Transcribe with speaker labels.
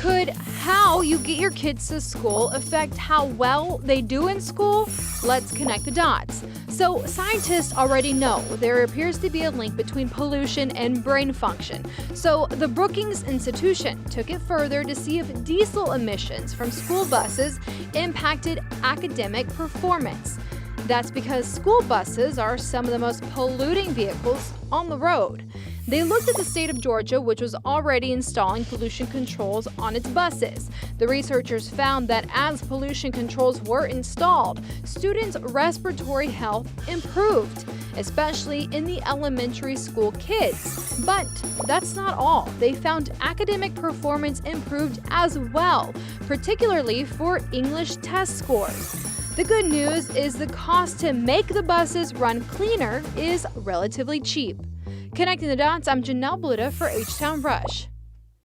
Speaker 1: Could how you get your kids to school affect how well they do in school? Let's connect the dots. So, scientists already know there appears to be a link between pollution and brain function. So, the Brookings Institution took it further to see if diesel emissions from school buses impacted academic performance. That's because school buses are some of the most polluting vehicles on the road. They looked at the state of Georgia, which was already installing pollution controls on its buses. The researchers found that as pollution controls were installed, students' respiratory health improved, especially in the elementary school kids. But that's not all. They found academic performance improved as well, particularly for English test scores. The good news is the cost to make the buses run cleaner is relatively cheap. Connecting the dots, I'm Janelle Bludau for H-Town Rush.